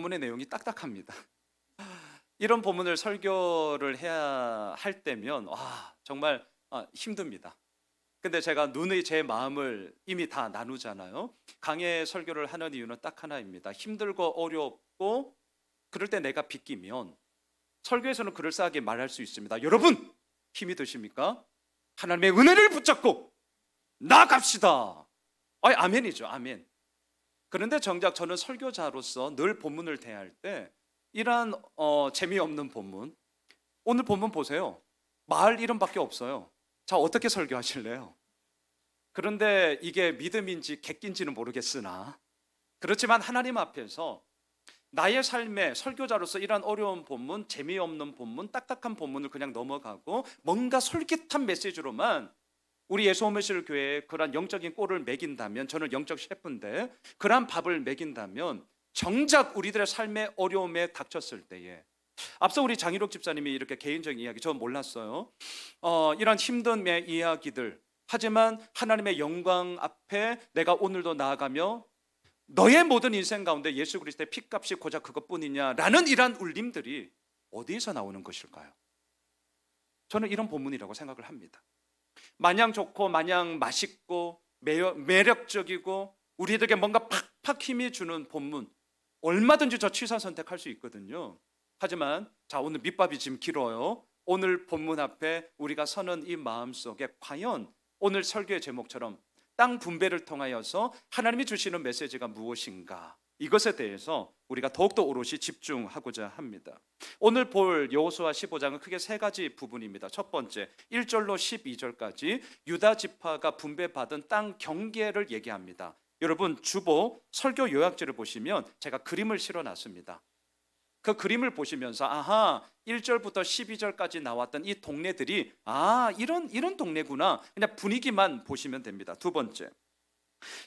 본문의 내용이 딱딱합니다. 이런 본문을 설교를 해야 할 때면 정말 힘듭니다. 근데 제가 누누이 제 마음을 이미 다 나누잖아요. 강해 설교를 하는 이유는 딱 하나입니다. 힘들고 어렵고 그럴 때 내가 비끼면 설교에서는 그럴싸하게 말할 수 있습니다. 여러분, 힘이 드십니까? 하나님의 은혜를 붙잡고 나아갑시다. 아멘이죠. 아멘. 그런데 정작 저는 설교자로서 늘 본문을 대할 때 이러한 재미없는 본문, 오늘 본문 보세요. 마을 이름밖에 없어요. 자, 어떻게 설교하실래요? 그런데 이게 믿음인지 객기인지는 모르겠으나 그렇지만 하나님 앞에서 나의 삶에 설교자로서 이러한 어려운 본문, 재미없는 본문, 딱딱한 본문을 그냥 넘어가고 뭔가 솔깃한 메시지로만 우리 예수오메실 교회에 그러한 영적인 꼴을 먹인다면, 저는 영적 셰프인데 그러한 밥을 먹인다면 정작 우리들의 삶의 어려움에 닥쳤을 때에, 앞서 우리 장희록 집사님이 이렇게 개인적인 이야기, 저 몰랐어요. 이런 힘든 내 이야기들, 하지만 하나님의 영광 앞에 내가 오늘도 나아가며 너의 모든 인생 가운데 예수 그리스도의 피값이 고작 그것뿐이냐라는 이러한 울림들이 어디에서 나오는 것일까요? 저는 이런 본문이라고 생각을 합니다. 마냥 좋고 마냥 맛있고 매력적이고 우리에게 뭔가 팍팍 힘이 주는 본문, 얼마든지 저 취사 선택할 수 있거든요. 하지만 오늘 밑밥이 지금 길어요. 오늘 본문 앞에 우리가 서는 이 마음속에 과연 오늘 설교의 제목처럼 땅 분배를 통하여서 하나님이 주시는 메시지가 무엇인가, 이것에 대해서 우리가 더욱더 오롯이 집중하고자 합니다. 오늘 볼 여호수아 15장은 크게 세 가지 부분입니다. 첫 번째, 1절로 12절까지 유다 지파가 분배받은 땅 경계를 얘기합니다. 여러분, 주보 설교 요약지를 보시면 제가 그림을 실어놨습니다. 그 그림을 보시면서 1절부터 12절까지 나왔던 이 동네들이 이런 동네구나, 그냥 분위기만 보시면 됩니다. 두 번째,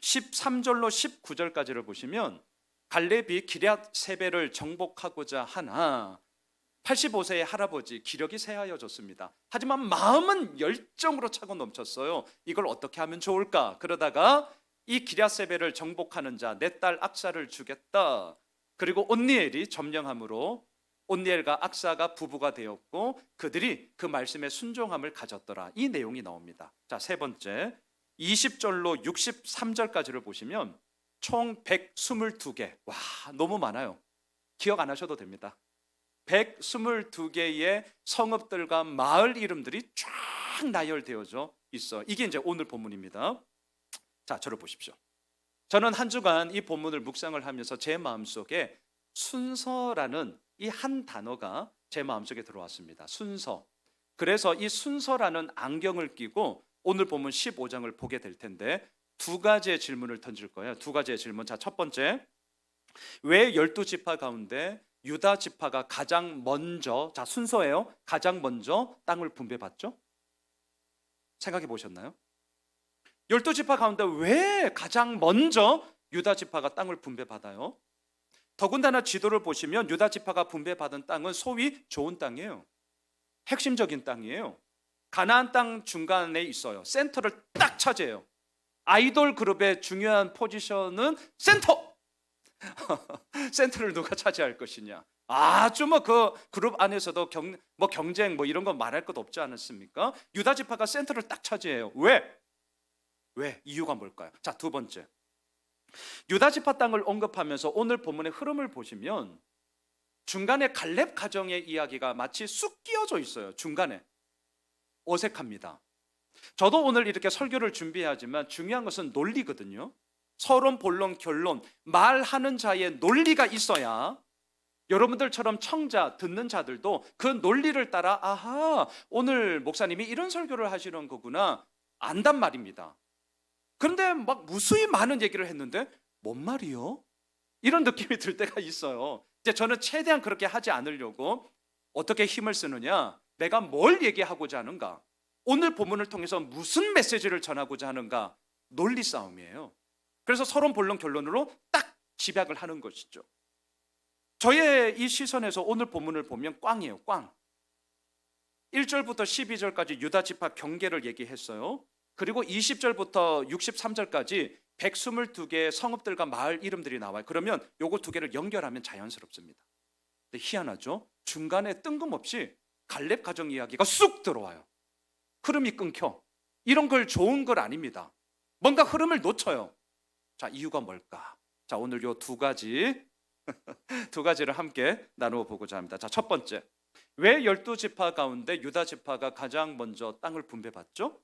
13절로 19절까지를 보시면 갈렙이 기럇 세베를 정복하고자 하나 85세의 할아버지, 기력이 쇠하여졌습니다. 하지만 마음은 열정으로 차고 넘쳤어요. 이걸 어떻게 하면 좋을까? 그러다가 이 기럇 세베를 정복하는 자, 내 딸 악사를 주겠다. 그리고 온니엘이 점령함으로 온니엘과 악사가 부부가 되었고 그들이 그 말씀에 순종함을 가졌더라. 이 내용이 나옵니다. 자, 세 번째, 20절로 63절까지를 보시면 총 122개. 너무 많아요. 기억 안 하셔도 됩니다. 122개의 성읍들과 마을 이름들이 쫙 나열되어져 있어. 이게 이제 오늘 본문입니다. 자, 저를 보십시오. 저는 한 주간 이 본문을 묵상을 하면서 제 마음속에 순서라는 이 한 단어가 제 마음속에 들어왔습니다. 순서. 그래서 이 순서라는 안경을 끼고 오늘 본문 15장을 보게 될 텐데 두 가지의 질문을 던질 거예요. 두 가지의 질문. 자, 첫 번째, 왜 12지파 가운데 유다 지파가 가장 먼저, 순서예요, 가장 먼저 땅을 분배받죠? 생각해 보셨나요? 12지파 가운데 왜 가장 먼저 유다 지파가 땅을 분배받아요? 더군다나 지도를 보시면 유다 지파가 분배받은 땅은 소위 좋은 땅이에요. 핵심적인 땅이에요. 가나안 땅 중간에 있어요. 센터를 딱 차지해요. 아이돌 그룹의 중요한 포지션은 센터. 센터를 누가 차지할 것이냐. 아주 그 그룹 안에서도 경쟁 이런 거 말할 것 없지 않습니까? 유다 지파가 센터를 딱 차지해요. 왜? 이유가 뭘까요? 자, 두 번째, 유다 지파 땅을 언급하면서 오늘 본문의 흐름을 보시면 중간에 갈렙 가정의 이야기가 마치 쑥 끼어져 있어요. 중간에 어색합니다. 저도 오늘 이렇게 설교를 준비하지만 중요한 것은 논리거든요. 서론, 본론, 결론, 말하는 자의 논리가 있어야 여러분들처럼 청자, 듣는 자들도 그 논리를 따라 오늘 목사님이 이런 설교를 하시는 거구나 안단 말입니다. 그런데 무수히 많은 얘기를 했는데 뭔 말이요? 이런 느낌이 들 때가 있어요. 이제 저는 최대한 그렇게 하지 않으려고 어떻게 힘을 쓰느냐, 내가 뭘 얘기하고자 하는가, 오늘 본문을 통해서 무슨 메시지를 전하고자 하는가, 논리 싸움이에요. 그래서 서론, 본론, 결론으로 딱 집약을 하는 것이죠. 저의 이 시선에서 오늘 본문을 보면 꽝이에요. 꽝. 1절부터 12절까지 유다 지파 경계를 얘기했어요. 그리고 20절부터 63절까지 122개의 성읍들과 마을 이름들이 나와요. 그러면 요거 두 개를 연결하면 자연스럽습니다. 근데 희한하죠? 중간에 뜬금없이 갈렙 가정 이야기가 쑥 들어와요. 흐름이 끊겨. 이런 걸 좋은 걸 아닙니다. 뭔가 흐름을 놓쳐요. 자, 이유가 뭘까? 자, 오늘 요 두 가지 두 가지를 함께 나누어 보고자 합니다. 자, 첫 번째, 왜 12지파 가운데 유다 지파가 가장 먼저 땅을 분배받죠?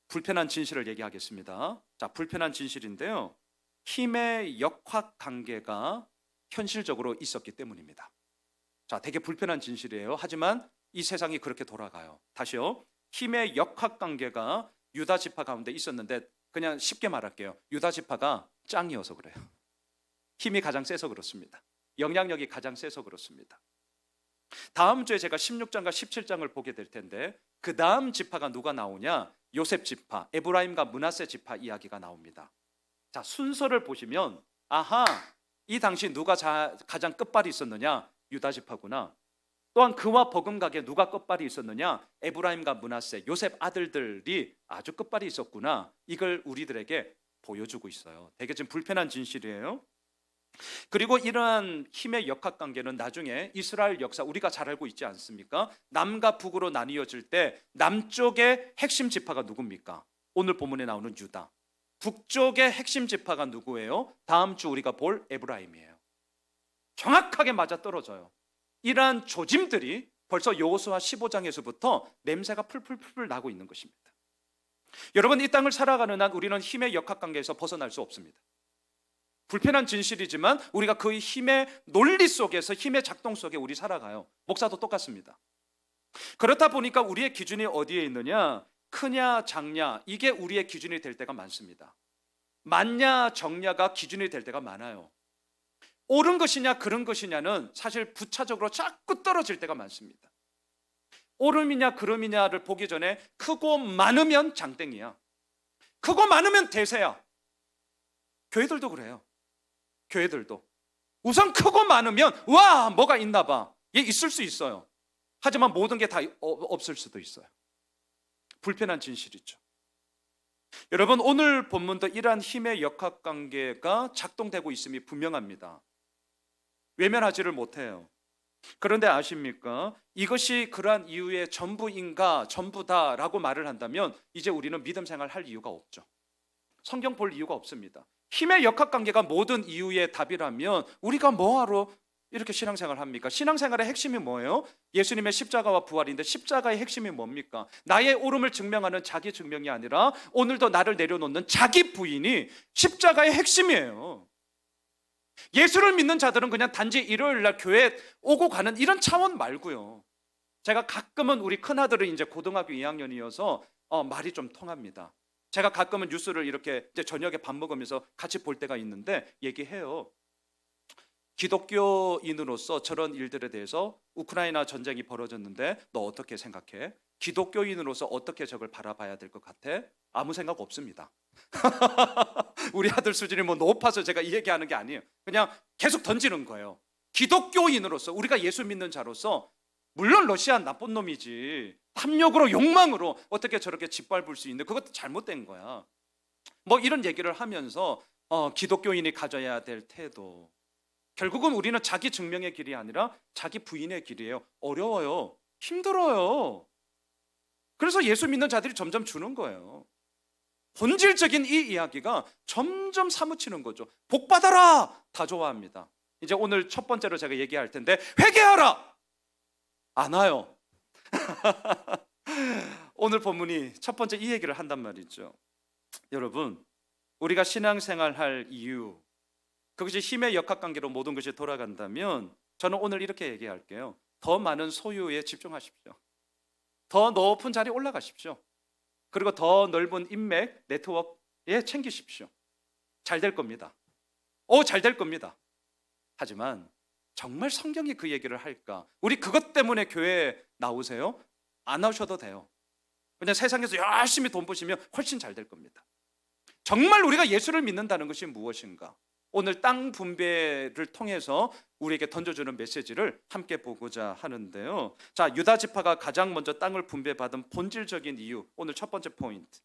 불편한 진실을 얘기하겠습니다. 자, 불편한 진실인데요, 힘의 역학 관계가 현실적으로 있었기 때문입니다. 자, 되게 불편한 진실이에요. 하지만 이 세상이 그렇게 돌아가요. 다시요, 힘의 역학 관계가 유다 지파 가운데 있었는데, 그냥 쉽게 말할게요. 유다 지파가 짱이어서 그래요. 힘이 가장 세서 그렇습니다. 영향력이 가장 세서 그렇습니다. 다음 주에 제가 16장과 17장을 보게 될 텐데, 그 다음 지파가 누가 나오냐? 요셉 지파, 에브라임과 므낫세 지파 이야기가 나옵니다. 자, 순서를 보시면 아하, 이 당시 누가 가장 끝발이 있었느냐? 유다 지파구나. 또한 그와 버금가게 누가 끝발이 있었느냐? 에브라임과 므낫세, 요셉 아들들이 아주 끝발이 있었구나. 이걸 우리들에게 보여주고 있어요. 되게 지금 불편한 진실이에요. 그리고 이러한 힘의 역학관계는 나중에 이스라엘 역사 우리가 잘 알고 있지 않습니까? 남과 북으로 나뉘어질 때 남쪽의 핵심 지파가 누굽니까? 오늘 본문에 나오는 유다. 북쪽의 핵심 지파가 누구예요? 다음 주 우리가 볼 에브라임이에요. 정확하게 맞아떨어져요. 이러한 조짐들이 벌써 여호수아 15장에서부터 냄새가 풀풀풀 나고 있는 것입니다. 여러분, 이 땅을 살아가는 한 우리는 힘의 역학관계에서 벗어날 수 없습니다. 불편한 진실이지만 우리가 그 힘의 논리 속에서, 힘의 작동 속에 우리 살아가요. 목사도 똑같습니다. 그렇다 보니까 우리의 기준이 어디에 있느냐? 크냐 작냐, 이게 우리의 기준이 될 때가 많습니다. 맞냐 적냐가 기준이 될 때가 많아요. 옳은 것이냐 그른 것이냐는 사실 부차적으로 자꾸 떨어질 때가 많습니다. 옳음이냐 그름이냐를 보기 전에 크고 많으면 장땡이야. 크고 많으면 대세야. 교회들도 그래요. 교회들도 우선 크고 많으면 와, 뭐가 있나 봐. 예, 있을 수 있어요. 하지만 모든 게 다 없을 수도 있어요. 불편한 진실이죠. 여러분, 오늘 본문도 이러한 힘의 역학관계가 작동되고 있음이 분명합니다. 외면하지를 못해요. 그런데 아십니까? 이것이 그러한 이유의 전부인가 전부다라고 말을 한다면 이제 우리는 믿음 생활 할 이유가 없죠. 성경 볼 이유가 없습니다. 힘의 역학관계가 모든 이유의 답이라면 우리가 뭐하러 이렇게 신앙생활 합니까? 신앙생활의 핵심이 뭐예요? 예수님의 십자가와 부활인데 십자가의 핵심이 뭡니까? 나의 옳음을 증명하는 자기 증명이 아니라 오늘도 나를 내려놓는 자기 부인이 십자가의 핵심이에요. 예수를 믿는 자들은 그냥 단지 일요일 날 교회 오고 가는 이런 차원 말고요. 제가 가끔은 우리 큰아들은 이제 고등학교 2학년이어서 말이 좀 통합니다. 제가 가끔은 뉴스를 이렇게 이제 저녁에 밥 먹으면서 같이 볼 때가 있는데 얘기해요. 기독교인으로서 저런 일들에 대해서 우크라이나 전쟁이 벌어졌는데 너 어떻게 생각해? 기독교인으로서 어떻게 저걸 바라봐야 될 것 같아? 아무 생각 없습니다. 우리 아들 수준이 뭐 높아서 제가 이 얘기하는 게 아니에요. 그냥 계속 던지는 거예요. 기독교인으로서, 우리가 예수 믿는 자로서, 물론 러시아 나쁜 놈이지, 탐욕으로 욕망으로 어떻게 저렇게 짓밟을 수 있는, 그것도 잘못된 거야. 뭐 이런 얘기를 하면서 기독교인이 가져야 될 태도, 결국은 우리는 자기 증명의 길이 아니라 자기 부인의 길이에요. 어려워요. 힘들어요. 그래서 예수 믿는 자들이 점점 주는 거예요. 본질적인 이 이야기가 점점 사무치는 거죠. 복 받아라! 다 좋아합니다. 이제 오늘 첫 번째로 제가 얘기할 텐데, 회개하라! 안 와요. 오늘 본문이 첫 번째 이 얘기를 한단 말이죠. 여러분, 우리가 신앙생활 할 이유, 그것이 힘의 역학관계로 모든 것이 돌아간다면 저는 오늘 이렇게 얘기할게요. 더 많은 소유에 집중하십시오. 더 높은 자리에 올라가십시오. 그리고 더 넓은 인맥, 네트워크에 챙기십시오. 잘 될 겁니다. 잘 될 겁니다. 하지만 정말 성경이 그 얘기를 할까? 우리 그것 때문에 교회에 나오세요? 안 나오셔도 돼요. 그냥 세상에서 열심히 돈 버시면 훨씬 잘 될 겁니다. 정말 우리가 예수를 믿는다는 것이 무엇인가? 오늘 땅 분배를 통해서 우리에게 던져주는 메시지를 함께 보고자 하는데요. 자, 유다 지파가 가장 먼저 땅을 분배받은 본질적인 이유, 오늘 첫 번째 포인트.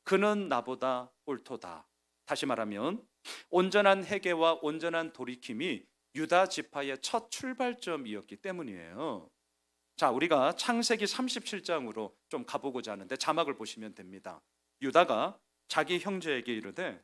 그는 나보다 옳도다. 다시 말하면 온전한 회개와 온전한 돌이킴이 유다 지파의 첫 출발점이었기 때문이에요. 자, 우리가 창세기 37장으로 좀 가보고자 하는데 자막을 보시면 됩니다. 유다가 자기 형제에게 이르되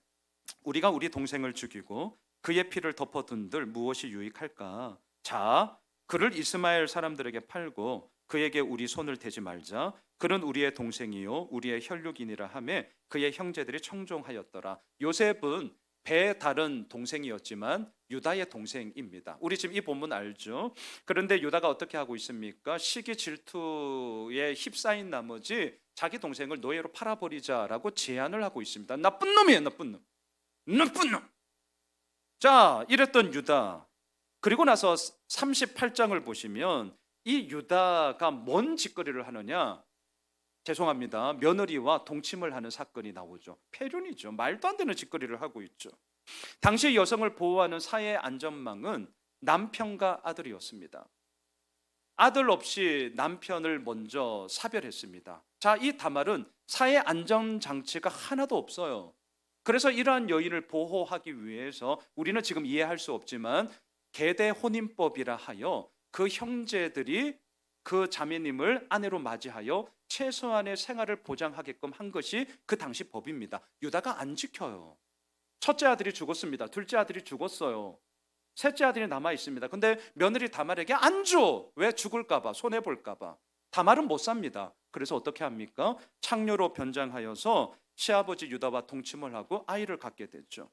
우리가 우리 동생을 죽이고 그의 피를 덮어둔들 무엇이 유익할까? 자, 그를 이스마엘 사람들에게 팔고 그에게 우리 손을 대지 말자. 그는 우리의 동생이요 우리의 혈육이니라 하며 그의 형제들이 청종하였더라. 요셉은 배 다른 동생이었지만 유다의 동생입니다. 우리 지금 이 본문 알죠? 그런데 유다가 어떻게 하고 있습니까? 시기 질투에 휩싸인 나머지 자기 동생을 노예로 팔아버리자라고 제안을 하고 있습니다. 나쁜 놈이에요, 나쁜 놈. 나쁜 놈. 자, 이랬던 유다. 그리고 나서 38장을 보시면 이 유다가 뭔 짓거리를 하느냐? 죄송합니다. 며느리와 동침을 하는 사건이 나오죠. 폐륜이죠. 말도 안 되는 짓거리를 하고 있죠. 당시 여성을 보호하는 사회 안전망은 남편과 아들이었습니다. 아들 없이 남편을 먼저 사별했습니다. 자, 이 다말은 사회 안전 장치가 하나도 없어요. 그래서 이러한 여인을 보호하기 위해서 우리는 지금 이해할 수 없지만 계대 혼인법이라 하여 그 형제들이 그 자매님을 아내로 맞이하여 최소한의 생활을 보장하게끔 한 것이 그 당시 법입니다. 유다가 안 지켜요. 첫째 아들이 죽었습니다. 둘째 아들이 죽었어요. 셋째 아들이 남아 있습니다. 근데 며느리 다말에게 안 줘. 왜? 죽을까 봐, 손해 볼까 봐. 다말은 못 삽니다. 그래서 어떻게 합니까? 창녀로 변장하여서 시아버지 유다와 동침을 하고 아이를 갖게 됐죠.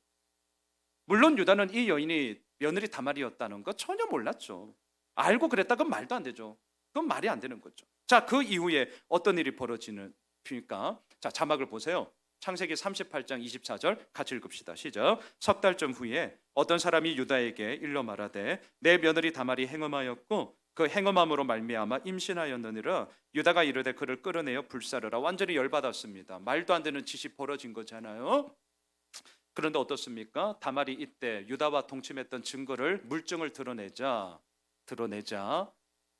물론 유다는 이 여인이 며느리 다말이었다는 거 전혀 몰랐죠. 알고 그랬다 그건 말도 안 되죠. 그건 말이 안 되는 거죠. 자, 그 이후에 어떤 일이 벌어지니까 자, 자막을 보세요. 창세기 38장 24절 같이 읽읍시다. 시작. 석 달쯤 후에 어떤 사람이 유다에게 일러 말하되 내 며느리 다말이 행음하였고 그 행음함으로 말미암아 임신하였느니라. 유다가 이르되 그를 끌어내어 불사르라. 완전히 열받았습니다. 말도 안 되는 짓이 벌어진 거잖아요. 그런데 어떻습니까? 다말이 이때 유다와 동침했던 증거를 물증을 드러내자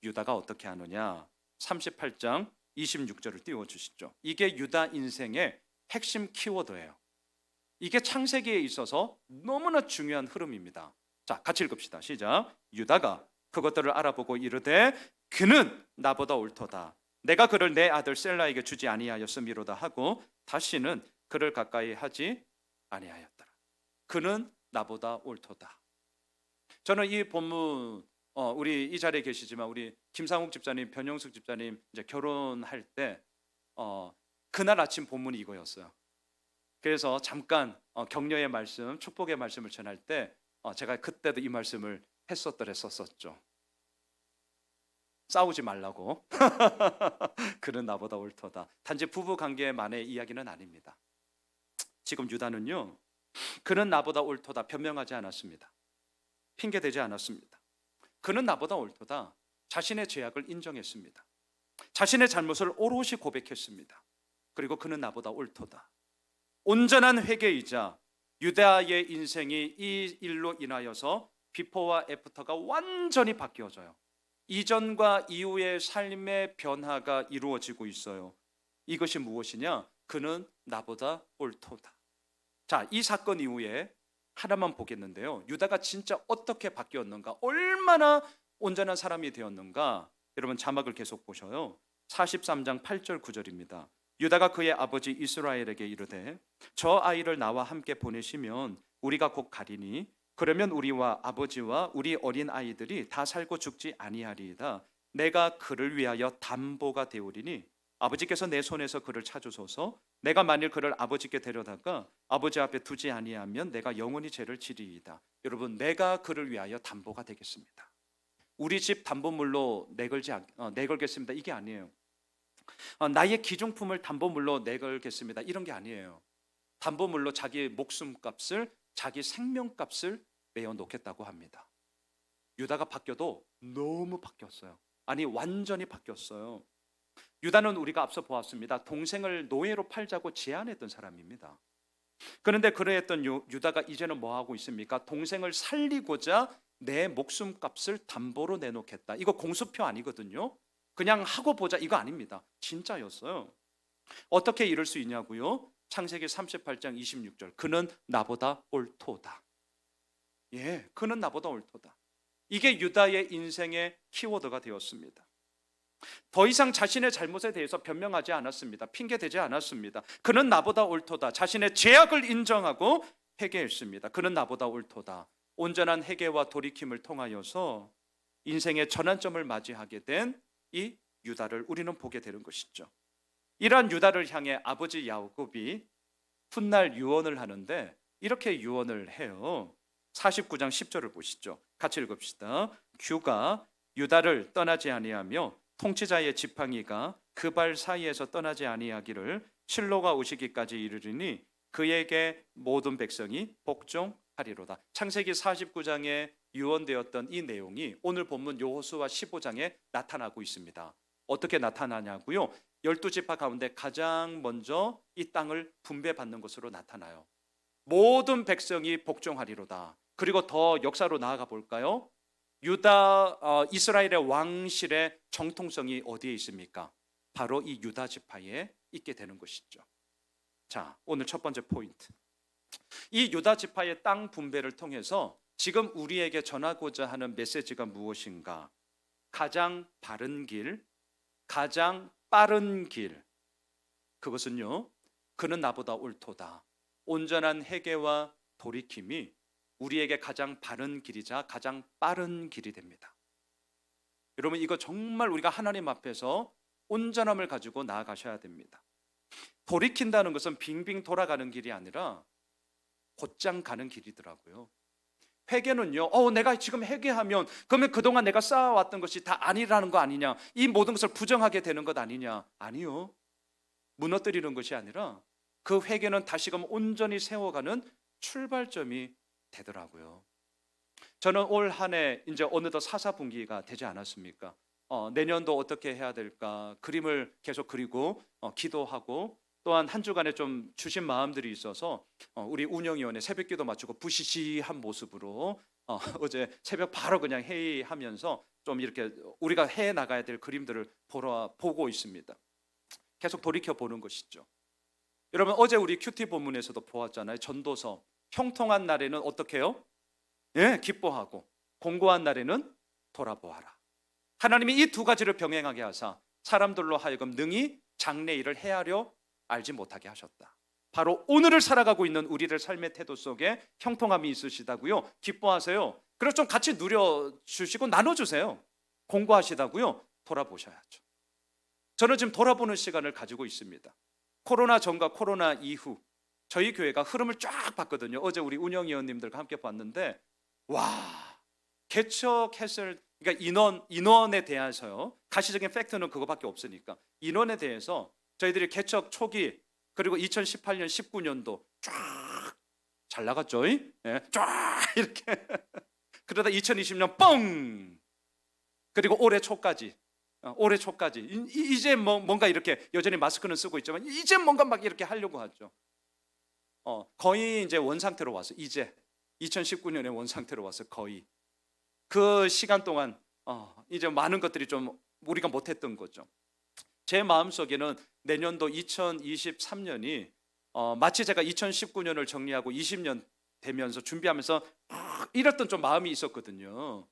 유다가 어떻게 하느냐? 38장 26절을 띄워주시죠. 이게 유다 인생의 핵심 키워드예요. 이게 창세기에 있어서 너무나 중요한 흐름입니다. 자, 같이 읽읍시다. 시작. 유다가 그것들을 알아보고 이르되 그는 나보다 옳도다. 내가 그를 내 아들 셀라에게 주지 아니하였음이로다 하고 다시는 그를 가까이 하지 아니하였더라. 그는 나보다 옳도다. 저는 이 본문 우리 이 자리에 계시지만 우리 김상욱 집사님, 변영숙 집사님 이제 결혼할 때 그날 아침 본문이 이거였어요. 그래서 잠깐 격려의 말씀, 축복의 말씀을 전할 때 제가 그때도 이 말씀을 했었죠. 싸우지 말라고. 그는 나보다 옳도다. 단지 부부 관계만의 이야기는 아닙니다. 지금 유다는요, 그는 나보다 옳도다 변명하지 않았습니다. 핑계대지 않았습니다. 그는 나보다 옳도다. 자신의 죄악을 인정했습니다. 자신의 잘못을 오롯이 고백했습니다. 그리고 그는 나보다 옳도다. 온전한 회개이자 유다의 인생이 이 일로 인하여서 비포와 애프터가 완전히 바뀌어져요. 이전과 이후의 삶의 변화가 이루어지고 있어요. 이것이 무엇이냐? 그는 나보다 옳도다. 자, 이 사건 이후에 하나만 보겠는데요. 유다가 진짜 어떻게 바뀌었는가? 얼마나 온전한 사람이 되었는가? 여러분 자막을 계속 보셔요. 43장 8절 9절입니다. 유다가 그의 아버지 이스라엘에게 이르되 저 아이를 나와 함께 보내시면 우리가 곧 가리니 그러면 우리와 아버지와 우리 어린 아이들이 다 살고 죽지 아니하리이다. 내가 그를 위하여 담보가 되오리니 아버지께서 내 손에서 그를 찾으소서. 내가 만일 그를 아버지께 데려다가 아버지 앞에 두지 아니하면 내가 영원히 죄를 지리이다. 여러분, 내가 그를 위하여 담보가 되겠습니다. 우리 집 담보물로 내걸겠습니다. 이게 아니에요. 나의 기중품을 담보물로 내걸겠습니다. 이런 게 아니에요. 담보물로 자기 목숨값을, 자기 생명값을 메어 놓겠다고 합니다. 유다가 바뀌어도 너무 바뀌었어요. 아니, 완전히 바뀌었어요. 유다는 우리가 앞서 보았습니다. 동생을 노예로 팔자고 제안했던 사람입니다. 그런데 그러했던 유다가 이제는 뭐 하고 있습니까? 동생을 살리고자 내 목숨값을 담보로 내놓겠다. 이거 공수표 아니거든요. 그냥 하고 보자 이거 아닙니다. 진짜였어요. 어떻게 이럴 수 있냐고요? 창세기 38장 26절. 그는 나보다 옳도다. 예, 그는 나보다 옳도다. 이게 유다의 인생의 키워드가 되었습니다. 더 이상 자신의 잘못에 대해서 변명하지 않았습니다. 핑계대지 않았습니다. 그는 나보다 옳도다. 자신의 죄악을 인정하고 회개했습니다. 그는 나보다 옳도다. 온전한 회개와 돌이킴을 통하여서 인생의 전환점을 맞이하게 된 이 유다를 우리는 보게 되는 것이죠. 이러한 유다를 향해 아버지 야곱이 훗날 유언을 하는데 이렇게 유언을 해요. 49장 10절을 보시죠. 같이 읽읍시다. 규가 유다를 떠나지 아니하며 통치자의 지팡이가 그 발 사이에서 떠나지 아니하기를 실로가 오시기까지 이르리니 그에게 모든 백성이 복종하리로다. 창세기 49장에 유언되었던 이 내용이 오늘 본문 여호수아 15장에 나타나고 있습니다. 어떻게 나타나냐고요? 12지파 가운데 가장 먼저 이 땅을 분배받는 것으로 나타나요. 모든 백성이 복종하리로다. 그리고 더 역사로 나아가 볼까요? 유다 이스라엘의 왕실의 정통성이 어디에 있습니까? 바로 이 유다 지파에 있게 되는 것이죠. 자, 오늘 첫 번째 포인트. 이 유다 지파의 땅 분배를 통해서 지금 우리에게 전하고자 하는 메시지가 무엇인가? 가장 바른 길, 가장 빠른 길. 그것은요, 그는 나보다 옳도다. 온전한 회개와 돌이킴이 우리에게 가장 바른 길이자 가장 빠른 길이 됩니다. 여러분, 이거 정말 우리가 하나님 앞에서 온전함을 가지고 나아가셔야 됩니다. 돌이킨다는 것은 빙빙 돌아가는 길이 아니라 곧장 가는 길이더라고요. 회개는요, 내가 지금 회개하면 그러면 그동안 내가 쌓아왔던 것이 다 아니라는 거 아니냐, 이 모든 것을 부정하게 되는 것 아니냐. 아니요, 무너뜨리는 것이 아니라 그 회개는 다시금 온전히 세워가는 출발점이 되더라고요. 저는 올 한 해 이제 어느덧 사사분기가 되지 않았습니까? 내년도 어떻게 해야 될까 그림을 계속 그리고 기도하고, 또한 한 주간에 좀 주신 마음들이 있어서 우리 운영위원회 새벽기도 마치고 부시시한 모습으로 어제 새벽 바로 그냥 회의하면서 좀 이렇게 우리가 해 나가야 될 그림들을 보고 있습니다. 계속 돌이켜 보는 것이죠. 여러분, 어제 우리 큐티 본문에서도 보았잖아요. 전도서 형통한 날에는 어떻게 해요? 예, 기뻐하고 공고한 날에는 돌아보아라. 하나님이 이 두 가지를 병행하게 하사 사람들로 하여금 능히 장래일을 헤아려 알지 못하게 하셨다. 바로 오늘을 살아가고 있는 우리들 삶의 태도 속에 형통함이 있으시다고요. 기뻐하세요. 그래서 좀 같이 누려주시고 나눠주세요. 공고하시다고요. 돌아보셔야죠. 저는 지금 돌아보는 시간을 가지고 있습니다. 코로나 전과 코로나 이후 저희 교회가 흐름을 쫙 봤거든요. 어제 우리 운영위원님들과 함께 봤는데, 와, 개척했을, 그러니까 인원에 대해서요, 가시적인 팩트는 그거밖에 없으니까 인원에 대해서 저희들이 개척 초기, 그리고 2018년 19년도 쫙 잘 나갔죠. 예? 쫙 이렇게 그러다 2020년 뻥, 그리고 올해 초까지 이제 뭔가 이렇게 여전히 마스크는 쓰고 있지만 이제 뭔가 막 이렇게 하려고 하죠. 거의 이제 원상태로 왔어. 이제 2019년에 원상태로 왔어. 거의 그 시간 동안 이제 많은 것들이 좀 우리가 못했던 거죠. 제 마음속에는 내년도 2023년이 마치 제가 2019년을 정리하고 20년 되면서 준비하면서 이랬던 좀 마음이 있었거든요.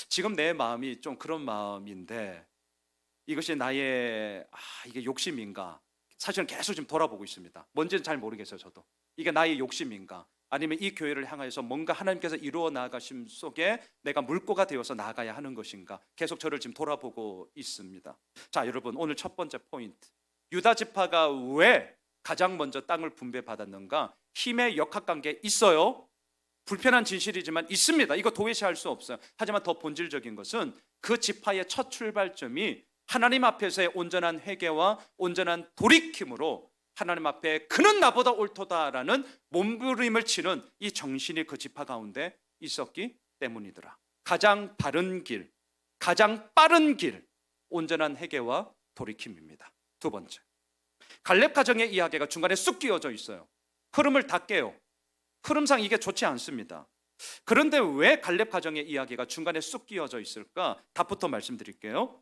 지금 내 마음이 좀 그런 마음인데, 이것이 나의 이게 욕심인가? 사실은 계속 지금 돌아보고 있습니다. 뭔지는 잘 모르겠어요. 저도 이게 나의 욕심인가, 아니면 이 교회를 향하여서 뭔가 하나님께서 이루어 나가심 속에 내가 물꼬가 되어서 나가야 하는 것인가, 계속 저를 지금 돌아보고 있습니다. 자, 여러분, 오늘 첫 번째 포인트, 유다 지파가 왜 가장 먼저 땅을 분배받았는가? 힘의 역학관계 있어요. 불편한 진실이지만 있습니다. 이거 도외시할 수 없어요. 하지만 더 본질적인 것은 그 지파의 첫 출발점이 하나님 앞에서의 온전한 회개와 온전한 돌이킴으로 하나님 앞에 그는 나보다 옳도다라는 몸부림을 치는 이 정신이 그 지파 가운데 있었기 때문이더라. 가장 바른 길, 가장 빠른 길, 온전한 회개와 돌이킴입니다. 두 번째, 갈렙 가정의 이야기가 중간에 쑥 끼어져 있어요. 흐름을 다 깨요. 흐름상 이게 좋지 않습니다. 그런데 왜 갈렙 가정의 이야기가 중간에 쑥 끼어져 있을까? 답부터 말씀드릴게요.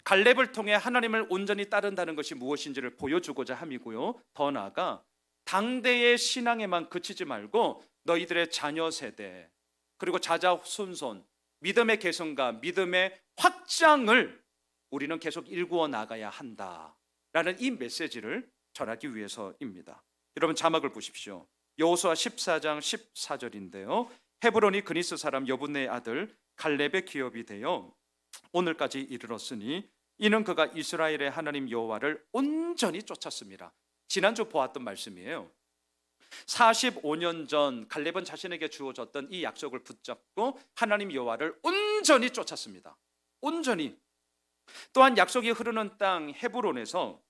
갈렙을 통해 하나님을 온전히 따른다는 것이 무엇인지를 보여주고자 함이고요. 더 나아가 당대의 신앙에만 그치지 말고 너희들의 자녀 세대, 그리고 자자손손, 믿음의 개성과 믿음의 확장을 우리는 계속 일구어 나가야 한다라는 이 메시지를 전하기 위해서입니다. 여러분 자막을 보십시오. 여호수아 14장 14절인데요. 헤브론이 그니스 사람 여분네의 아들 갈렙의 기업이 되어 오늘까지 이르렀으니 이는 그가 이스라엘의 하나님 여호와를 온전히 쫓았습니다. 지난주 보았던 말씀이에요. 45년 전 갈렙은 자신에게 주어졌던 이 약속을 붙잡고 하나님 여호와를 온전히 쫓았습니다. 온전히. 또한 약속이 흐르는 땅 헤브론에서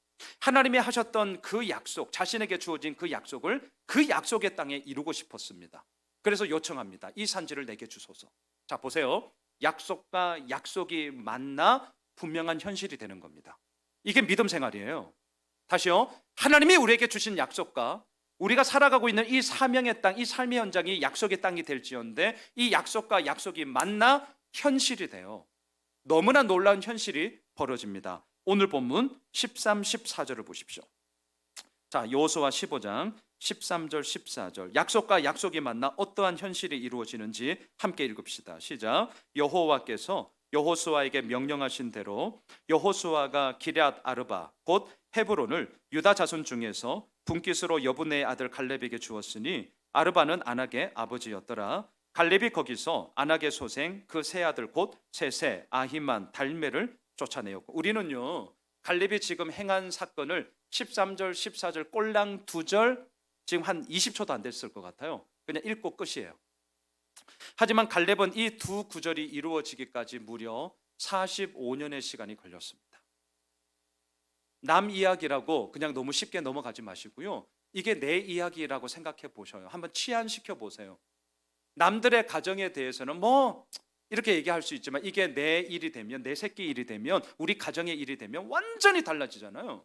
하나님이 하셨던 그 약속, 자신에게 주어진 그 약속을 그 약속의 땅에 이루고 싶었습니다. 그래서 요청합니다. 이 산지를 내게 주소서. 자 보세요. 약속과 약속이 만나 분명한 현실이 되는 겁니다. 이게 믿음 생활이에요. 다시요. 하나님이 우리에게 주신 약속과 우리가 살아가고 있는 이 사명의 땅, 이 삶의 현장이 약속의 땅이 될지언데 이 약속과 약속이 만나 현실이 돼요. 너무나 놀라운 현실이 벌어집니다. 오늘 본문 13, 14절을 보십시오. 자, 여호수아 15장 13절 14절. 약속과 약속이 만나 어떠한 현실이 이루어지는지 함께 읽읍시다. 시작. 여호와께서 여호수아에게 명령하신 대로 여호수아가 기럇 아르바 곧 헤브론을 유다 자손 중에서 분깃으로 여분네의 아들 갈렙에게 주었으니 아르바는 아낙의 아버지였더라. 갈렙이 거기서 아낙의 소생 그 세 아들 곧 세세, 아히만, 달메를 쫓아내었고, 우리는요 갈렙이 지금 행한 사건을 13절 14절 꼴랑 2절 지금 한 20초도 안 됐을 것 같아요. 그냥 읽고 끝이에요. 하지만 갈렙은 이 두 구절이 이루어지기까지 무려 45년의 시간이 걸렸습니다. 남 이야기라고 그냥 너무 쉽게 넘어가지 마시고요. 이게 내 이야기라고 생각해 보셔요. 한번 치환시켜 보세요. 남들의 가정에 대해서는 뭐 이렇게 얘기할 수 있지만 이게 내 일이 되면, 내 새끼 일이 되면, 우리 가정의 일이 되면 완전히 달라지잖아요.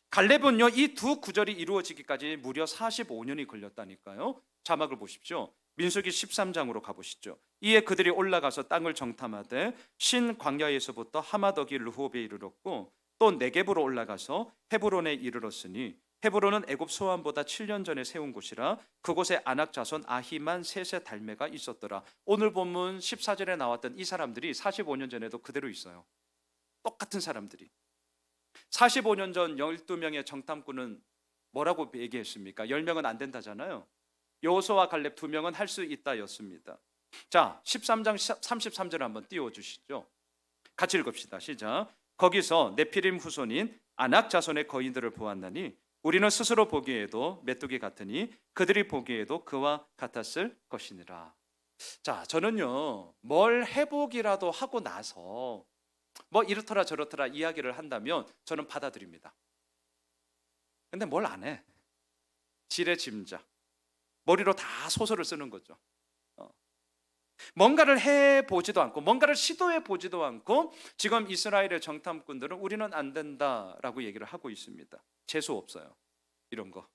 갈렙은요 이 두 구절이 이루어지기까지 무려 45년이 걸렸다니까요. 자막을 보십시오. 민수기 13장으로 가보시죠. 이에 그들이 올라가서 땅을 정탐하되 신 광야에서부터 하마더기 르홉에 이르렀고 또 네겝으로 올라가서 헤브론에 이르렀으니 헤브론은 애굽 소환보다 7년 전에 세운 곳이라 그곳에 아낙 자손 아히만 셋의 달매가 있었더라. 오늘 본문 14절에 나왔던 이 사람들이 45년 전에도 그대로 있어요. 똑같은 사람들이. 45년 전 12명의 정탐꾼은 뭐라고 얘기했습니까? 10명은 안 된다잖아요. 여호수아와 갈렙 2명은 할 수 있다였습니다. 자, 13장 33절 한번 띄워주시죠. 같이 읽읍시다. 시작. 거기서 네피림 후손인 아낙 자손의 거인들을 보았나니 우리는 스스로 보기에도 메뚜기 같으니 그들이 보기에도 그와 같았을 것이니라. 자, 저는요 뭘 해보기라도 하고 나서 뭐 이렇더라 저렇더라 이야기를 한다면 저는 받아들입니다. 근데 뭘 안 해. 지레짐작 머리로 다 소설을 쓰는 거죠. 뭔가를 해보지도 않고 뭔가를 시도해보지도 않고 지금 이스라엘의 정탐꾼들은 우리는 안 된다라고 얘기를 하고 있습니다. 재수 없어요 이런 거.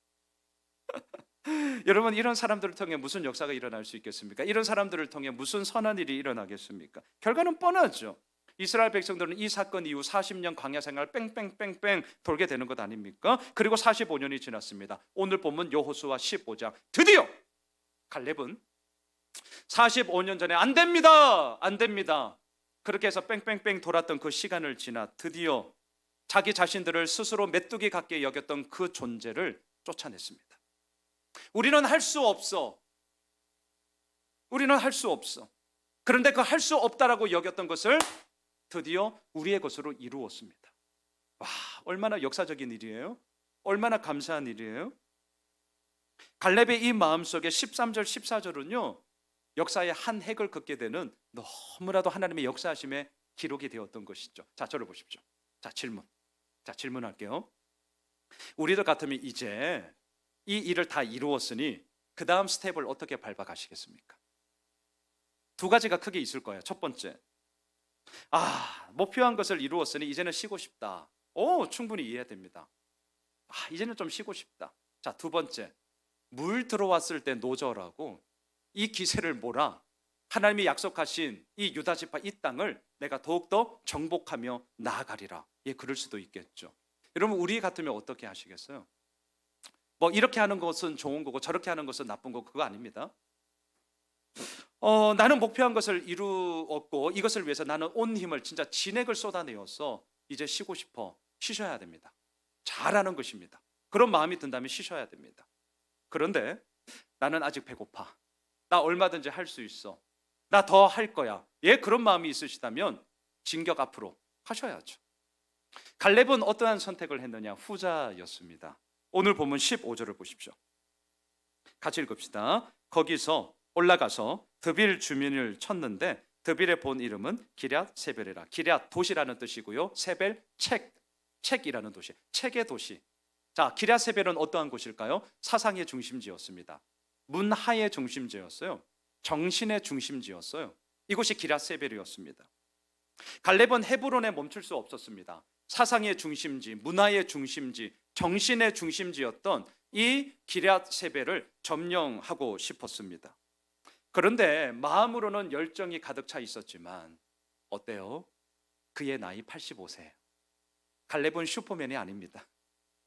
여러분 이런 사람들을 통해 무슨 역사가 일어날 수 있겠습니까? 이런 사람들을 통해 무슨 선한 일이 일어나겠습니까? 결과는 뻔하죠. 이스라엘 백성들은 이 사건 이후 40년 광야 생활 뺑뺑뺑뺑 돌게 되는 것 아닙니까? 그리고 45년이 지났습니다. 오늘 본문 여호수아 15장 드디어 갈렙은 45년 전에 안 됩니다. 안 됩니다. 그렇게 해서 뺑뺑뺑 돌았던 그 시간을 지나 드디어 자기 자신들을 스스로 메뚜기 같게 여겼던 그 존재를 쫓아냈습니다. 우리는 할 수 없어. 우리는 할 수 없어. 그런데 그 할 수 없다라고 여겼던 것을 드디어 우리의 것으로 이루었습니다. 와, 얼마나 역사적인 일이에요? 얼마나 감사한 일이에요? 갈렙의 이 마음속에 13절 14절은요 역사의 한 획을 긋게 되는 너무나도 하나님의 역사하심의 기록이 되었던 것이죠. 자, 저를 보십시오. 자, 질문할게요. 우리들 같으면 이제 이 일을 다 이루었으니 그 다음 스텝을 어떻게 밟아가시겠습니까? 두 가지가 크게 있을 거예요. 첫 번째, 목표한 것을 이루었으니 이제는 쉬고 싶다. 충분히 이해됩니다. 이제는 좀 쉬고 싶다. 자, 두 번째, 물 들어왔을 때 노절하고 이 기세를 몰아 하나님이 약속하신 이 유다 지파 이 땅을 내가 더욱더 정복하며 나아가리라. 예, 그럴 수도 있겠죠. 여러분, 우리 같으면 어떻게 하시겠어요? 뭐 이렇게 하는 것은 좋은 거고 저렇게 하는 것은 나쁜 거고 그거 아닙니다. 나는 목표한 것을 이루었고 이것을 위해서 나는 온 힘을 진짜 진액을 쏟아내어서 이제 쉬고 싶어. 쉬셔야 됩니다. 잘하는 것입니다. 그런 마음이 든다면 쉬셔야 됩니다. 그런데 나는 아직 배고파. 나 얼마든지 할 수 있어. 나 더 할 거야. 예, 그런 마음이 있으시다면 진격 앞으로 하셔야죠. 갈렙은 어떠한 선택을 했느냐? 후자였습니다. 오늘 본문 15절을 보십시오. 같이 읽읍시다. 거기서 올라가서 드빌 주민을 쳤는데 드빌의 본 이름은 기럇 세벨이라. 기럇 도시라는 뜻이고요. 세벨 책이라는 도시. 책의 도시. 자, 기럇 세벨은 어떠한 곳일까요? 사상의 중심지였습니다. 문화의 중심지였어요. 정신의 중심지였어요. 이곳이 기럇 세벨이었습니다. 갈렙은 헤브론에 멈출 수 없었습니다. 사상의 중심지, 문화의 중심지, 정신의 중심지였던 이 기럇 세벨을 점령하고 싶었습니다. 그런데 마음으로는 열정이 가득 차 있었지만 어때요? 그의 나이 85세. 갈렙은 슈퍼맨이 아닙니다.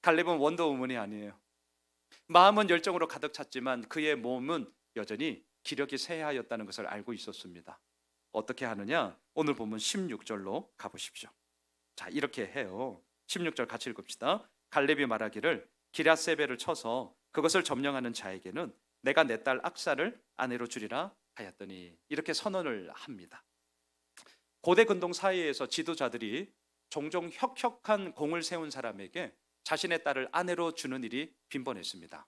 갈렙은 원더우먼이 아니에요. 마음은 열정으로 가득 찼지만 그의 몸은 여전히 기력이 쇠하였다는 것을 알고 있었습니다. 어떻게 하느냐? 오늘 보면 16절로 가보십시오. 자, 이렇게 해요. 16절 같이 읽읍시다. 갈렙이 말하기를 기럇 세벨을 쳐서 그것을 점령하는 자에게는 내가 내 딸 악사를 아내로 주리라 하였더니, 이렇게 선언을 합니다. 고대 근동 사이에서 지도자들이 종종 혁혁한 공을 세운 사람에게 자신의 딸을 아내로 주는 일이 빈번했습니다.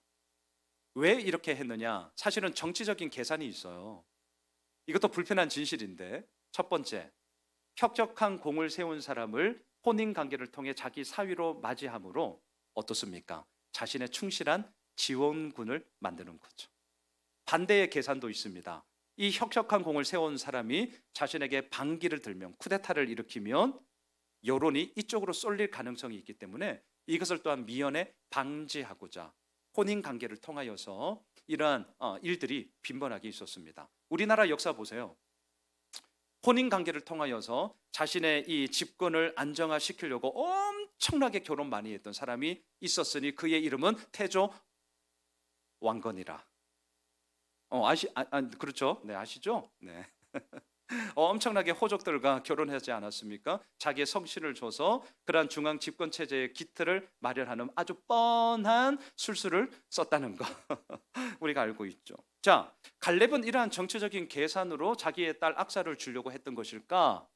왜 이렇게 했느냐? 사실은 정치적인 계산이 있어요. 이것도 불편한 진실인데, 첫 번째, 혁혁한 공을 세운 사람을 혼인 관계를 통해 자기 사위로 맞이함으로 어떻습니까? 자신의 충실한 지원군을 만드는 거죠. 반대의 계산도 있습니다. 이 혁혁한 공을 세운 사람이 자신에게 반기를 들면, 쿠데타를 일으키면 여론이 이쪽으로 쏠릴 가능성이 있기 때문에 이것을 또한 미연에 방지하고자 혼인 관계를 통하여서 이러한 일들이 빈번하게 있었습니다. 우리나라 역사 보세요. 혼인 관계를 통하여서 자신의 이 집권을 안정화시키려고 엄청나게 결혼 많이 했던 사람이 있었으니 그의 이름은 태조 왕건이라. 그렇죠? 네, 아시죠? 네. 엄청나게 호족들과 결혼하지 않았습니까? 자기의 성씨를 줘서 그러한 중앙 집권 체제의 기틀을 마련하는 아주 뻔한 술수를 썼다는 거 우리가 알고 있죠. 자, 갈렙은 이러한 정치적인 계산으로 자기의 딸 악사를 주려고 했던 것일까?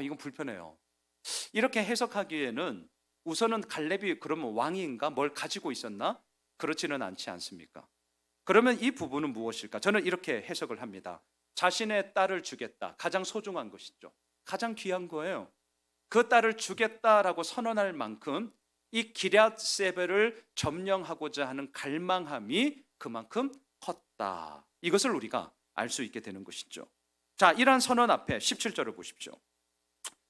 이건 불편해요. 이렇게 해석하기에는 우선은 갈렙이 그러면 왕인가? 뭘 가지고 있었나? 그렇지는 않지 않습니까? 그러면 이 부분은 무엇일까? 저는 이렇게 해석을 합니다. 자신의 딸을 주겠다. 가장 소중한 것이죠. 가장 귀한 거예요. 그 딸을 주겠다라고 선언할 만큼 이 기럇 세벨을 점령하고자 하는 갈망함이 그만큼 컸다. 이것을 우리가 알 수 있게 되는 것이죠. 자, 이러한 선언 앞에 17절을 보십시오.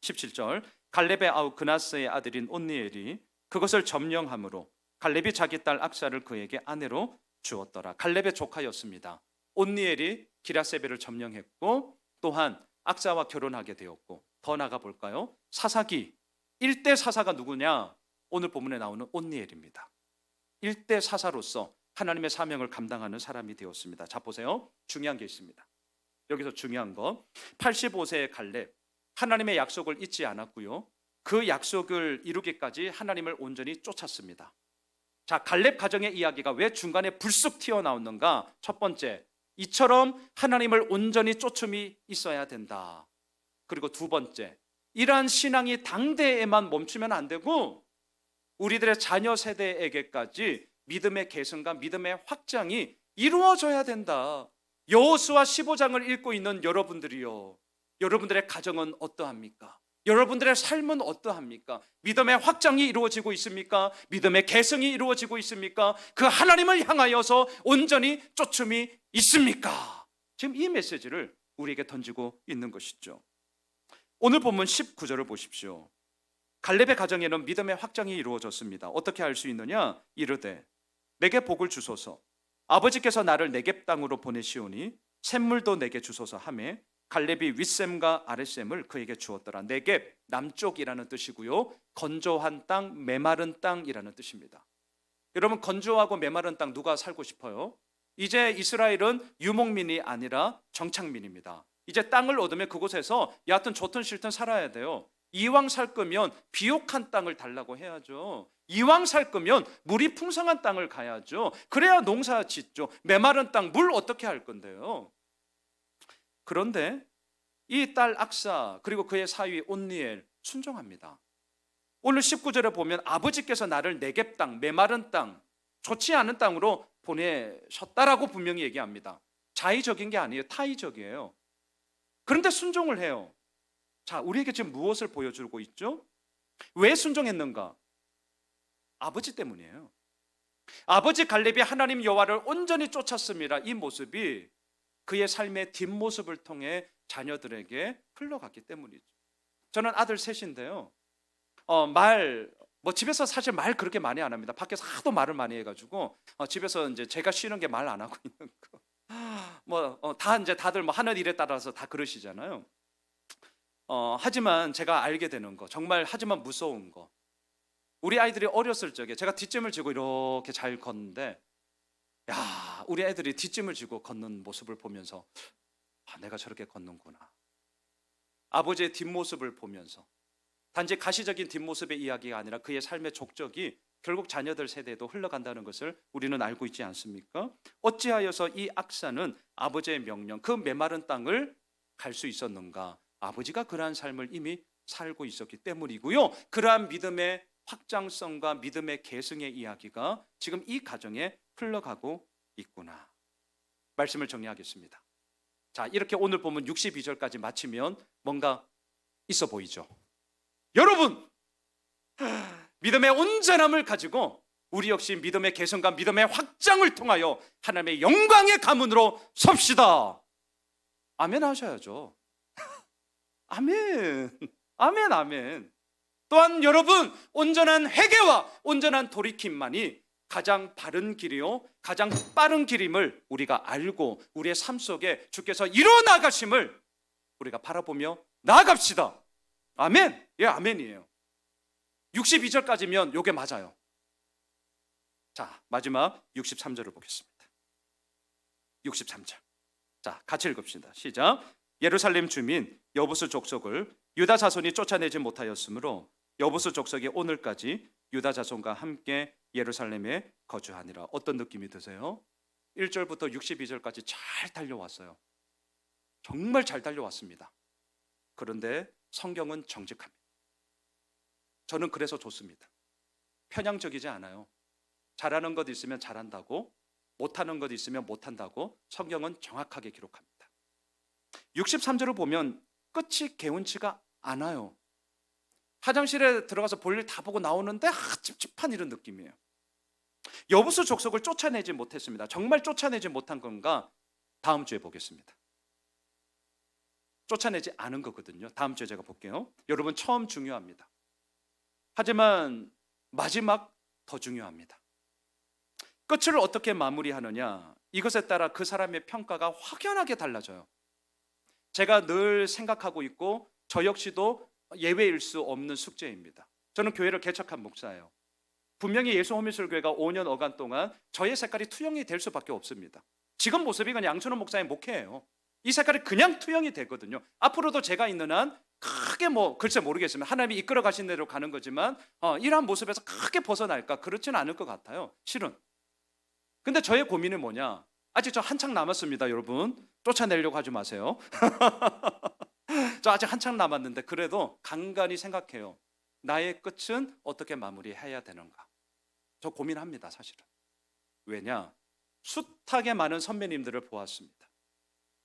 17절, 갈렙의 아우 그나스의 아들인 온니엘이 그것을 점령함으로 갈렙이 자기 딸 악사를 그에게 아내로 주었더라. 갈렙의 조카였습니다. 온니엘이 기럇 세벨을 점령했고 또한 악사와 결혼하게 되었고, 더 나가 볼까요? 사사기 1대 사사가 누구냐? 오늘 본문에 나오는 온니엘입니다. 1대 사사로서 하나님의 사명을 감당하는 사람이 되었습니다. 자, 보세요. 중요한 게 있습니다. 여기서 중요한 거, 85세의 갈렙, 하나님의 약속을 잊지 않았고요, 그 약속을 이루기까지 하나님을 온전히 쫓았습니다. 자, 갈렙 가정의 이야기가 왜 중간에 불쑥 튀어나오는가? 첫 번째, 이처럼 하나님을 온전히 쫓음이 있어야 된다. 그리고 두 번째, 이러한 신앙이 당대에만 멈추면 안 되고 우리들의 자녀 세대에게까지 믿음의 계승과 믿음의 확장이 이루어져야 된다. 여호수아 15장을 읽고 있는 여러분들이요, 여러분들의 가정은 어떠합니까? 여러분들의 삶은 어떠합니까? 믿음의 확장이 이루어지고 있습니까? 믿음의 계승이 이루어지고 있습니까? 그 하나님을 향하여서 온전히 쫓음이 있습니까? 지금 이 메시지를 우리에게 던지고 있는 것이죠. 오늘 본문 19절을 보십시오. 갈렙의 가정에는 믿음의 확장이 이루어졌습니다. 어떻게 알 수 있느냐? 이르되 내게 복을 주소서. 아버지께서 나를 네겝 땅으로 보내시오니 샘물도 내게 주소서 하매 갈렙이 윗샘과 아랫샘을 그에게 주었더라. 네겝 남쪽이라는 뜻이고요, 건조한 땅, 메마른 땅이라는 뜻입니다. 여러분, 건조하고 메마른 땅 누가 살고 싶어요? 이제 이스라엘은 유목민이 아니라 정착민입니다. 이제 땅을 얻으면 그곳에서 얕든 좋든 싫든 살아야 돼요. 이왕 살 거면 비옥한 땅을 달라고 해야죠. 이왕 살 거면 물이 풍성한 땅을 가야죠. 그래야 농사 짓죠. 메마른 땅 물 어떻게 할 건데요? 그런데 이 딸 악사 그리고 그의 사위 온니엘 순종합니다. 오늘 19절에 보면 아버지께서 나를 네겝 땅, 메마른 땅, 좋지 않은 땅으로 보내셨다라고 분명히 얘기합니다. 자의적인 게 아니에요. 타의적이에요. 그런데 순종을 해요. 자, 우리에게 지금 무엇을 보여주고 있죠? 왜 순종했는가? 아버지 때문이에요. 아버지 갈렙이 하나님 여호와를 온전히 쫓았습니다. 이 모습이 그의 삶의 뒷모습을 통해 자녀들에게 흘러갔기 때문이죠. 저는 아들 셋인데요. 집에서 사실 말 그렇게 많이 안 합니다. 밖에서 하도 말을 많이 해가지고 집에서 이제 제가 쉬는 게 말 안 하고 있는 거. 다 이제 다들 뭐 하는 일에 따라서 다 그러시잖아요. 하지만 제가 알게 되는 거, 정말 하지만 무서운 거. 우리 아이들이 어렸을 적에 제가 뒷짐을 지고 이렇게 잘 걷는데, 야, 우리 애들이 뒷짐을 지고 걷는 모습을 보면서 내가 저렇게 걷는구나. 아버지의 뒷모습을 보면서 단지 가시적인 뒷모습의 이야기가 아니라 그의 삶의 족적이 결국 자녀들 세대에도 흘러간다는 것을 우리는 알고 있지 않습니까? 어찌하여서 이 악사는 아버지의 명령, 그 메마른 땅을 갈 수 있었는가? 아버지가 그러한 삶을 이미 살고 있었기 때문이고요. 그러한 믿음의 확장성과 믿음의 계승의 이야기가 지금 이 가정에 흘러가고 있구나. 말씀을 정리하겠습니다. 자, 이렇게 오늘 보면 62절까지 마치면 뭔가 있어 보이죠? 여러분, 믿음의 온전함을 가지고 우리 역시 믿음의 개성과 믿음의 확장을 통하여 하나님의 영광의 가문으로 섭시다. 아멘 하셔야죠. 아멘, 아멘, 아멘. 또한 여러분, 온전한 회개와 온전한 돌이킴만이 가장 바른 길이요, 가장 빠른 길임을 우리가 알고 우리의 삶 속에 주께서 이루어 나가심을 우리가 바라보며 나아갑시다. 아멘. 예, 아멘이에요. 62절까지면 요게 맞아요. 자, 마지막 63절을 보겠습니다. 63절. 자, 같이 읽읍시다. 시작. 예루살렘 주민 여부수 족속을 유다 자손이 쫓아내지 못하였으므로 여부수 족속이 오늘까지 유다 자손과 함께 예루살렘에 거주하니라. 어떤 느낌이 드세요? 1절부터 62절까지 잘 달려왔어요. 정말 잘 달려왔습니다. 그런데 성경은 정직합니다. 저는 그래서 좋습니다. 편향적이지 않아요. 잘하는 것 있으면 잘한다고, 못하는 것 있으면 못한다고 성경은 정확하게 기록합니다. 63절을 보면 끝이 개운치가 않아요. 화장실에 들어가서 볼일 다 보고 나오는데 찝찝한 이런 느낌이에요. 여부수 족속을 쫓아내지 못했습니다. 정말 쫓아내지 못한 건가? 다음 주에 보겠습니다. 쫓아내지 않은 거거든요. 다음 주에 제가 볼게요. 여러분, 처음 중요합니다. 하지만 마지막 더 중요합니다. 끝을 어떻게 마무리하느냐, 이것에 따라 그 사람의 평가가 확연하게 달라져요. 제가 늘 생각하고 있고 저 역시도 예외일 수 없는 숙제입니다. 저는 교회를 개척한 목사예요. 분명히 예수호미술교회가 5년 어간 동안 저의 색깔이 투영이 될 수밖에 없습니다. 지금 모습이 그냥 양순원 목사의 목회예요. 이 색깔이 그냥 투영이 되거든요. 앞으로도 제가 있는 한 크게 글쎄 모르겠습니다. 하나님이 이끌어 가신 대로 가는 거지만 이러한 모습에서 크게 벗어날까? 그렇지는 않을 것 같아요, 실은. 근데 저의 고민은 뭐냐? 아직 저 한창 남았습니다, 여러분. 쫓아내려고 하지 마세요. 저 아직 한참 남았는데 그래도 간간히 생각해요. 나의 끝은 어떻게 마무리해야 되는가? 저 고민합니다, 사실은. 왜냐? 숱하게 많은 선배님들을 보았습니다.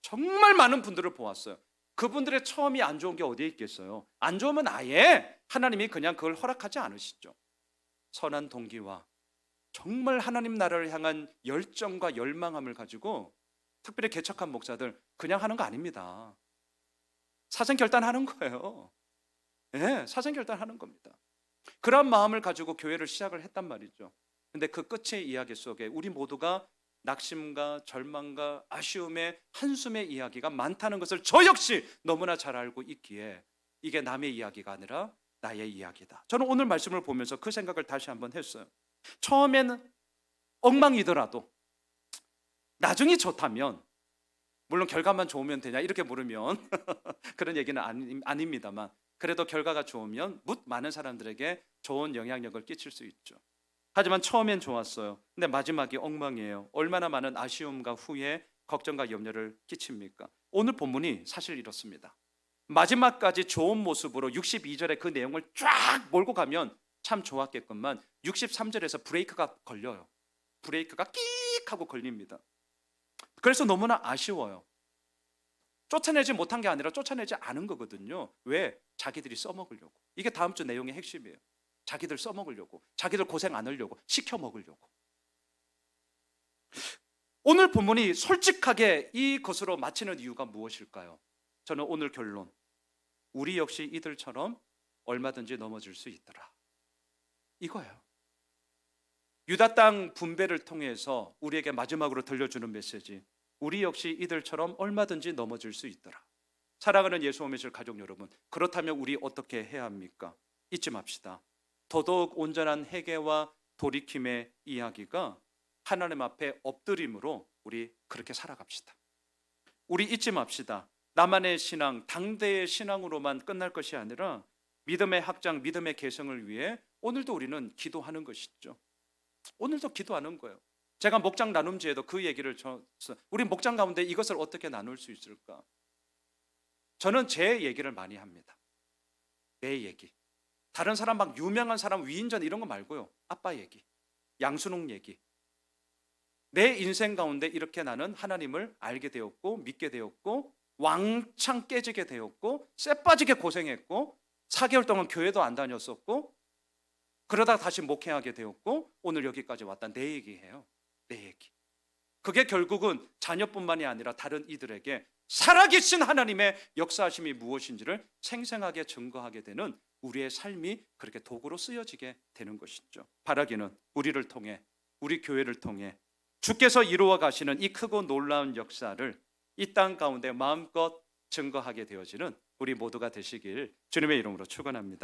정말 많은 분들을 보았어요. 그분들의 처음이 안 좋은 게 어디에 있겠어요? 안 좋으면 아예 하나님이 그냥 그걸 허락하지 않으시죠. 선한 동기와 정말 하나님 나라를 향한 열정과 열망함을 가지고 특별히 개척한 목사들 그냥 하는 거 아닙니다. 사생결단하는 거예요. 네, 사생결단하는 겁니다. 그런 마음을 가지고 교회를 시작을 했단 말이죠. 근데 그 끝의 이야기 속에 우리 모두가 낙심과 절망과 아쉬움의 한숨의 이야기가 많다는 것을 저 역시 너무나 잘 알고 있기에 이게 남의 이야기가 아니라 나의 이야기다. 저는 오늘 말씀을 보면서 그 생각을 다시 한번 했어요. 처음에는 엉망이더라도 나중이 좋다면, 물론 결과만 좋으면 되냐 이렇게 물으면 그런 얘기는 아닙니다만, 그래도 결과가 좋으면 묻 많은 사람들에게 좋은 영향력을 끼칠 수 있죠. 하지만 처음엔 좋았어요. 근데 마지막이 엉망이에요. 얼마나 많은 아쉬움과 후회, 걱정과 염려를 끼칩니까? 오늘 본문이 사실 이렇습니다. 마지막까지 좋은 모습으로 62절의 그 내용을 쫙 몰고 가면 참 좋았겠건만 63절에서 브레이크가 걸려요. 브레이크가 끽 하고 걸립니다. 그래서 너무나 아쉬워요. 쫓아내지 못한 게 아니라 쫓아내지 않은 거거든요. 왜? 자기들이 써먹으려고. 이게 다음 주 내용의 핵심이에요. 자기들 써먹으려고, 자기들 고생 안 하려고, 시켜 먹으려고. 오늘 본문이 솔직하게 이것으로 마치는 이유가 무엇일까요? 저는 오늘 결론, 우리 역시 이들처럼 얼마든지 넘어질 수 있더라, 이거예요. 유다 땅 분배를 통해서 우리에게 마지막으로 들려주는 메시지, 우리 역시 이들처럼 얼마든지 넘어질 수 있더라. 사랑하는 예수 오매실 가족 여러분, 그렇다면 우리 어떻게 해야 합니까? 잊지 맙시다. 더더욱 온전한 회개와 돌이킴의 이야기가 하나님 앞에 엎드림으로 우리 그렇게 살아갑시다. 우리 잊지 맙시다. 나만의 신앙, 당대의 신앙으로만 끝날 것이 아니라 믿음의 확장, 믿음의 개성을 위해 오늘도 우리는 기도하는 것이죠. 오늘도 기도하는 거예요. 제가 목장 나눔지에도 그 얘기를 우리 목장 가운데 이것을 어떻게 나눌 수 있을까? 저는 제 얘기를 많이 합니다. 내 얘기. 다른 사람 막 유명한 사람 위인전 이런 거 말고요. 아빠 얘기, 양순옥 얘기. 내 인생 가운데 이렇게 나는 하나님을 알게 되었고 믿게 되었고 왕창 깨지게 되었고 쎄 빠지게 고생했고 4개월 동안 교회도 안 다녔었고 그러다 다시 목회하게 되었고 오늘 여기까지 왔다. 내 얘기해요. 내 얘기. 그게 결국은 자녀뿐만이 아니라 다른 이들에게 살아계신 하나님의 역사하심이 무엇인지를 생생하게 증거하게 되는 우리의 삶이 그렇게 도구로 쓰여지게 되는 것이죠. 바라기는 우리를 통해, 우리 교회를 통해 주께서 이루어 가시는 이 크고 놀라운 역사를 이 땅 가운데 마음껏 증거하게 되어지는 우리 모두가 되시길 주님의 이름으로 축원합니다.